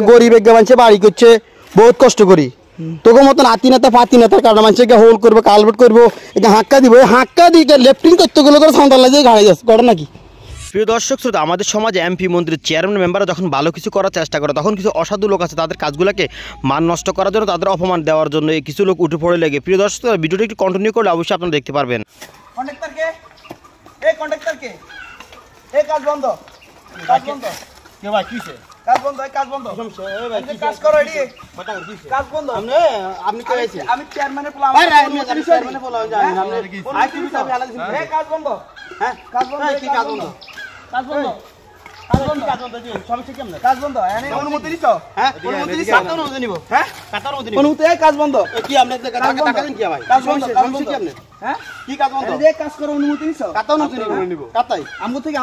গরিব মানুষে বাড়ি করছে বহুত কষ্ট করি তোকে মতন আতি নেতা ফাতি নেতার কারণে মানুষকে হোল করবো কালভেট করবো হাক্কা দিব হাক্কা দিয়ে লেফটিং করতে গেলে করে সাঁতার লাগিয়ে গাড়ি যাচ্ছে করে নাকি। প্রিয় দর্শক শ্রোতা, আমাদের সমাজে এমপি মন্ত্রীর চেয়ারম্যান মেম্বাররা যখন ভালো কিছু করার চেষ্টা করে তখন কিছু অসাধু লোক আছে তাদের কাজগুলোকে মান নষ্ট করার জন্য, তাদের অপমান দেওয়ার জন্য এই কিছু লোক উঠে পড়ে লেগে। প্রিয় দর্শক, ভিডিওটি একটু কন্টিনিউ করলে অবশ্যই আপনারা দেখতে পারবেন।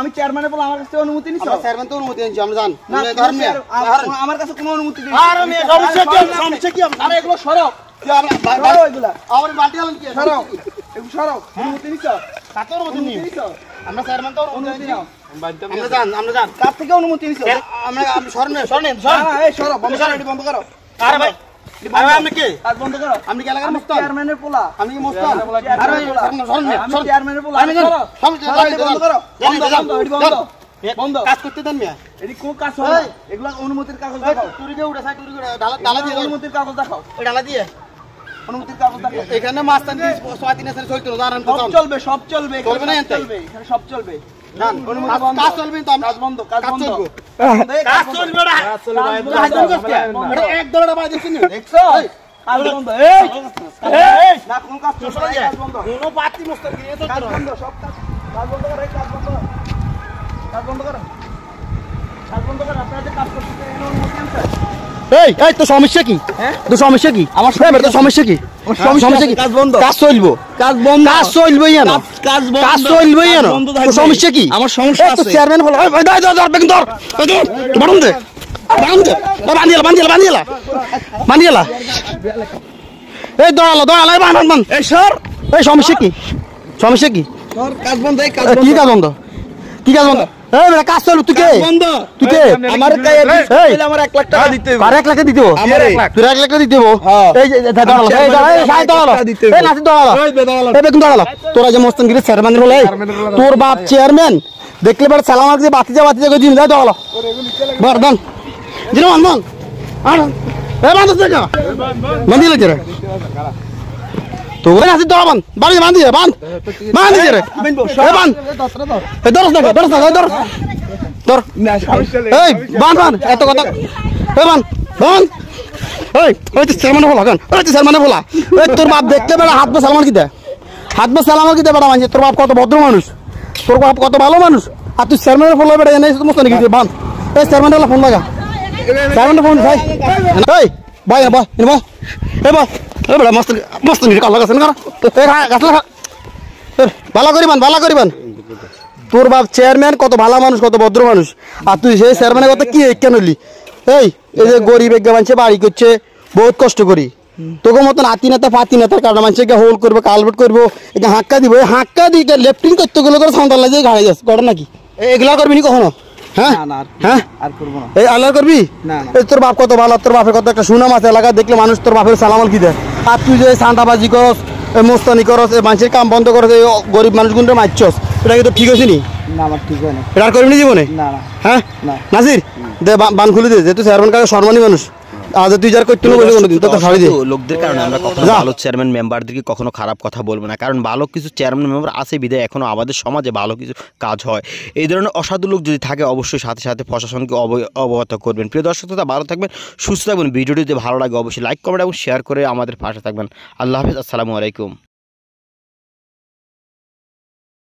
আমি চেয়ারম্যানে বলে আমার কাছে অনুমতি নিছো? চেয়ারম্যান তো অনুমতি নিছো, আমরা জান। আমার কাছে কোনো অনুমতি নেই। আর আমি সমস্যা কি? আরে এগুলো সরব। আমার বালতি আলন কি সরব? এগুলো সরব। অনুমতি নিছো? কার অনুমতি নিছো? আমরা চেয়ারম্যান তো অনুমতি নিও। আমরা জান কার থেকে অনুমতি নিছো? আমরা সরনে এই সরব বন্ধ করো। আরে ভাই আমি কি কাজ বন্ধ করো? আমি কি এলাকার মুস্তান? চেয়ারম্যানের পোলা। আমি কি মুস্তান? আরে আমি চেয়ারম্যানের পোলা। আমি বন্ধ করো। বন্ধ কাজ করতে দেন মিয়া। এডি কোন কাজ হয়? এগুলা অনুমতির কাগজ দেখাও। তুই দিয়ে উড়ে ডালা দিয়ে অনুমতির কাগজ দেখাও। এই ডালা দিয়ে অনুমতির কাগজ দেখাও। এখানে মাস্তান কি সোয়াতিনা স্যার চলতো জানেন তো? সব চলবে চলবে না চলবে এখানে সব চলবে। জান অনুমতি বন্ধ। কাজ চলবে তো কাজ বন্ধ কাজ বন্ধ। কাজ চলবে না। কাজ চলবে এটা এক দড়া বাজ দিছিস না? দেখছো? কাজ বন্ধ। এই না কোন কাজ চলবে না, কাজ বন্ধ। কোনো পাতি মুস্তান কি এত কাজ বন্ধ সব কাজ বন্ধ করে কাজ বন্ধ। কাজ বন্ধ করো। কাজ বন্ধ করো। আপনাদের কাজ করতে এর অনুমতি আছে? এই তো সমস্যা কি? হ্যাঁ তো সমস্যা কি? আমার তো সমস্যা কি? সমস্যা কি? কাজ বন্ধ। কাজ চলবো। কাজ বন্ধ। কাজ চলবেই না। কাজ বন্ধ। কাজ চলবেই না। তো সমস্যা কি? আমার সমস্যা আছে। তো চেয়ারম্যান হলো এই ধর বেগম ধর। বাড়ুন দে। বান্ধিলা এই দড়ালো বান এই সর। এই সমস্যা কি? সমস্যা কি? তোর কাজ বন্ধ। এই কাজ বন্ধ। কি কাজ বন্ধ? কি কাজ বন্ধ? এই বেটা কাজ চল। তুই কে? তুই কে? আমার কাছে আমার 1 লাখ টাকা দিতে হবে। আর 1 লাখ দিতে হবে? আমার 1 লাখ। তুই 1 লাখ দিতে হবে? এই দাঁড়ালো এই দাঁড়ালো এই নাতি দাঁড়ালো এই বেগুন দাঁড়ালো। তোরা যে মস্তান গিরে চেয়ারম্যান হলো তোর বাপ চেয়ারম্যান দেখলে বেটা সালাম আলাইকুম বাতিজা করে দিন দাও দাঁড়ালো বার দান জিরো মান আর এই বাঁধ দেখা বাঁধি লাগে রে তো ওই নাতি দাঁড়াবান বাড়ি বাঁধি রে বাঁধ রে এই বাঁধ এই দরস না ধর এই বাঁধ এত কথা এই বাঁধ এই তো চেয়ারম্যান হলো কেন? ওই তো চেয়ারম্যান বলা এই তোর বাপ দেখলে বেড়া হাত পা সালাম কি দেয়? হাত পা সালাম কি দেয় বেড়া মানছে? তোর বাপ কত ভদ্র মানুষ, তোর বাপ কত ভালো মানুষ, আর তুই চেয়ারম্যানের ফোন বেড়া এনে সমস্ত নাকি বাঁধ। এই চেয়ারম্যানের ফোন লাগা, চেয়ারম্যানের ফোন ভাই এই ভাই ভাই ভাই এই ভাই এই বেড়া মস্ত মস্ত নিয়ে কাল লাগাছেন কারা গাছ লাগা ভালো করিবান। তোর বাপ চেয়ারম্যান কত ভালো মানুষ, কত ভদ্র মানুষ, আর তুই সেই চেয়ারম্যানের কথা কি কেন হলি? এই যে গরিব মানুষে বাড়ি করছে বহুত কষ্ট করি তোকে মতন আতি নেতা ফাতি নেতার কারণে মানুষকে হোল করবো কালভেট করবো হাক্কা দিব হাক্কা দিয়ে লেফটিং করতে গেলে করে সাঁতার লাগিয়ে গাড়ি যাচ্ছে করে নাকি? এগুলা করবি নি কখনো? হ্যাঁ হ্যাঁ আর করবো না। এই আল্লাহ করবি? তোর বাপ কত ভালো, তোর বাপের কত একটা সুনাম আছে এলাকা দেখলে মানুষ তোর বাপের সালামাল কি দেয়, আর তুই যে সান্তাবাজি করস মোস্তানি করস মানুষের কাম বন্ধ করস গরিব মানুষগুলো মারছস, এটা কিন্তু ঠিক আছে নি? না আমার ঠিক হয় না। এটা আর করবি না জীবনে? না হ্যাঁ নাজির দে বান খুলে দে তুই চেয়ারম্যান কাছে সম্মানী মানুষ লোকদের কারণে আমরা কখনো ভালো চেয়ারম্যান মেম্বারদেরকে কখনো খারাপ কথা বলবো না, কারণ ভালো কিছু চেয়ারম্যান মেম্বার আছে বিধায় এখনো আমাদের সমাজে ভালো কিছু কাজ হয়। এই ধরনের অসাধু লোক যদি থাকে অবশ্যই সাথে সাথে প্রশাসনকে অবগত করবেন। প্রিয় দর্শক শ্রোতা ভালো থাকবেন, সুস্থ থাকবেন। ভিডিওটি যদি ভালো লাগে অবশ্যই লাইক কমেন্ট এবং শেয়ার করে আমাদের পাশে থাকবেন। আল্লাহ হাফেজ, আসসালামু আলাইকুম।